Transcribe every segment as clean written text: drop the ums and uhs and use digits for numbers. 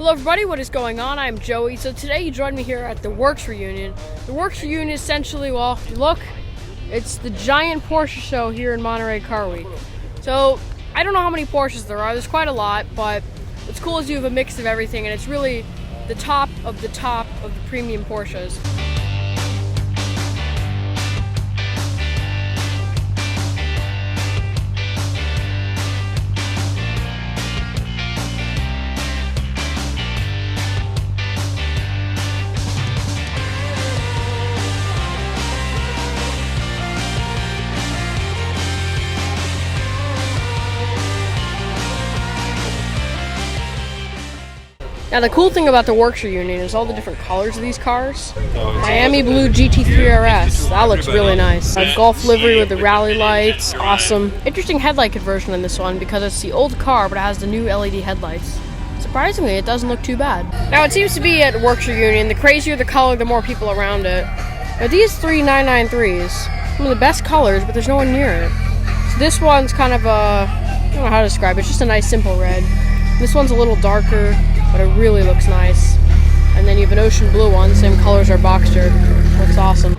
Hello everybody, what is going on? I'm Joey. So today you joined me here at the Werks reunion. The Werks reunion essentially, well, look, it's the giant Porsche show here in Monterey Car Week. So I don't know how many Porsches there are. There's quite a lot, but what's cool is you have a mix of everything, and it's really the top of the premium Porsches. Now the cool thing about the Werks reunion is all the different colors of these cars. Miami blue GT3 RS, that looks really nice. A Golf livery with the rally lights, awesome. Interesting headlight conversion in this one because it's the old car but it has the new LED headlights. Surprisingly, it doesn't look too bad. Now it seems to be at Werks reunion, the crazier the color, the more people around it. Now these three 993s, some of the best colors, but there's no one near it. So this one's kind of a, I don't know how to describe it, it's just a nice simple red. This one's a little darker, but it really looks nice. And then you have an ocean blue one, same colors are Boxster. Looks awesome.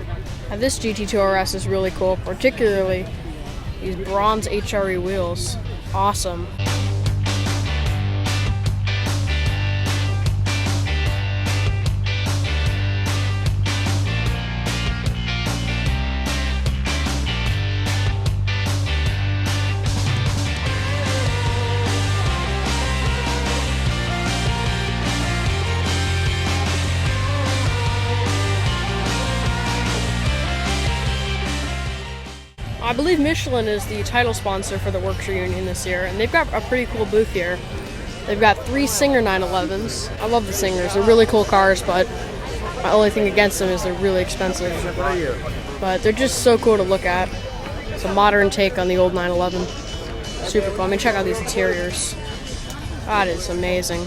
Now this GT2 RS is really cool, particularly these bronze HRE wheels. Awesome. I believe Michelin is the title sponsor for the Werks reunion this year, and they've got a pretty cool booth here. They've got 3 Singer 911s. I love the Singers. They're really cool cars, but my only thing against them is they're really expensive. But they're just so cool to look at. It's a modern take on the old 911. Super cool. I mean, check out these interiors. That is amazing.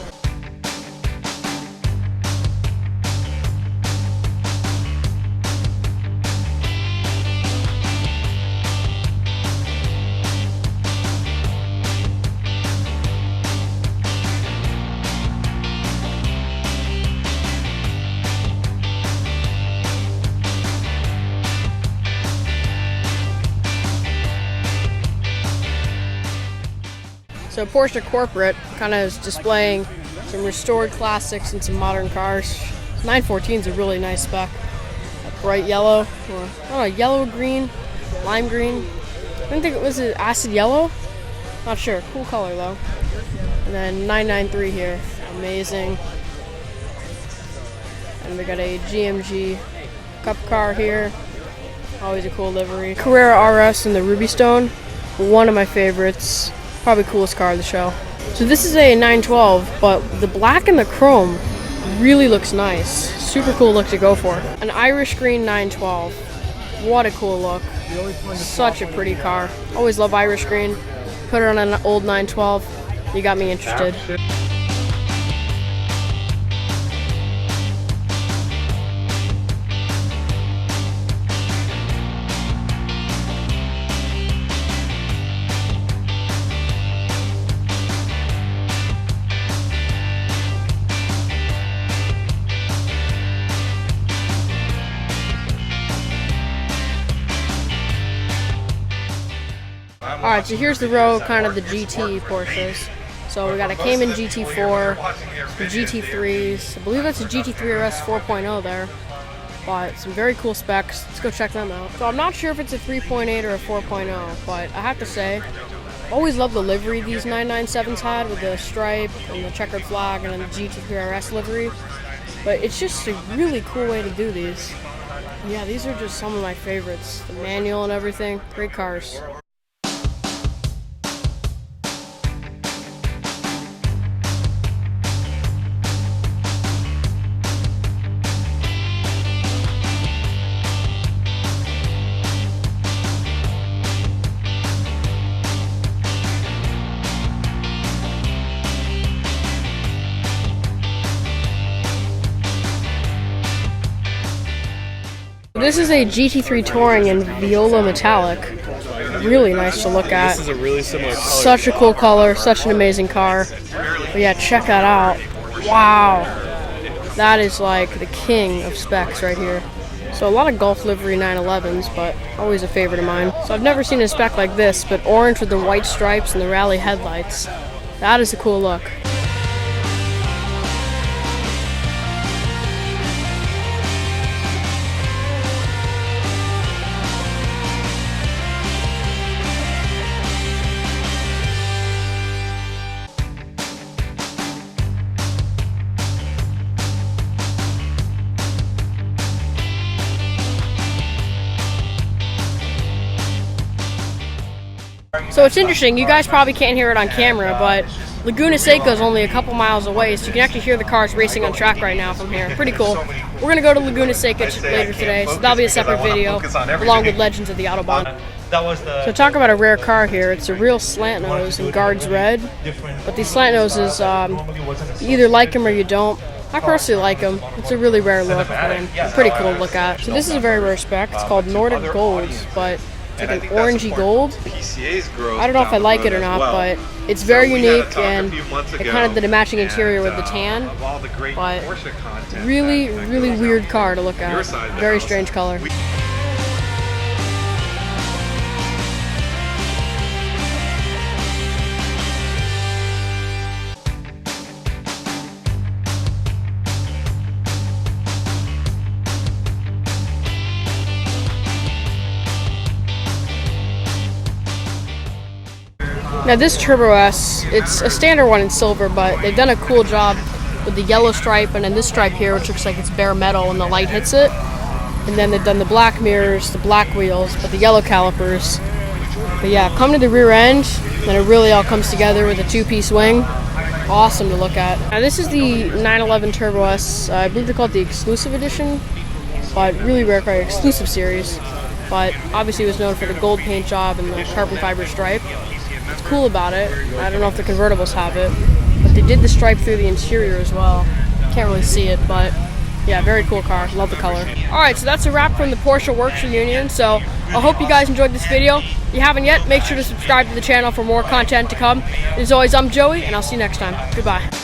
So Porsche Corporate kind of is displaying some restored classics and some modern cars. 914 is a really nice spec. A bright yellow, or I don't know, yellow green, lime green. I don't think it was acid yellow. Not sure. Cool color though. And then 993 here, amazing. And we got a GMG Cup car here. Always a cool livery. Carrera RS in the Ruby Stone, one of my favorites. Probably coolest car of the show. So this is a 912, but the black and the chrome really looks nice. Super cool look to go for. An Irish green 912. What a cool look. Such a pretty car. Always love Irish green. Put it on an old 912. You got me interested. Alright, so here's the row, kind of the GT Porsches. So we got a Cayman GT4, some GT3s, I believe that's a GT3 RS 4.0 there. But some very cool specs, let's go check them out. So I'm not sure if it's a 3.8 or a 4.0, but I have to say, always love the livery these 997s had with the stripe and the checkered flag and then the GT3 RS livery. But it's just a really cool way to do these. Yeah, these are just some of my favorites. The manual and everything, great cars. This is a GT3 Torian in Viola Metallic. Really nice to look at. This is a really similar color. Such a cool color, such an amazing car. But yeah, check that out. Wow. That is like the king of specs right here. So a lot of Gulf livery 911s, but always a favorite of mine. So I've never seen a spec like this, but orange with the white stripes and the rally headlights. That is a cool look. So it's interesting, you guys probably can't hear it on camera, but Laguna Seca is only a couple miles away, so you can actually hear the cars racing on track right now from here. Pretty cool. We're going to go to Laguna Seca later today, so that'll be a separate video, along with Legends of the Autobahn. So talk about a rare car here. It's a real slant nose in Guards Red, but these slant noses, you either like them or you don't. I personally like them. It's a really rare look and pretty cool to look at. So this is a very rare spec. It's called Nordic Gold, but it's like an orangey gold. I don't know if I like it or not, but it's very unique, and it kind of did a matching interior with the tan. But really, really weird car to look at. Very strange color. Now this Turbo S, it's a standard one in silver, but they've done a cool job with the yellow stripe and then this stripe here, which looks like it's bare metal when the light hits it. And then they've done the black mirrors, the black wheels, but the yellow calipers. But yeah, come to the rear end, and it really all comes together with a two-piece wing. Awesome to look at. Now this is the 911 Turbo S. I believe they call it the exclusive edition, but really rare car, exclusive series. But obviously it was known for the gold paint job and the carbon fiber stripe. What's cool about it, I don't know if the convertibles have it, but they did the stripe through the interior as well. Can't really see it, but yeah, very cool car. Love the color. Alright, so that's a wrap from the Porsche Werks reunion. So I hope you guys enjoyed this video. If you haven't yet, make sure to subscribe to the channel for more content to come. As always, I'm Joey, and I'll see you next time. Goodbye.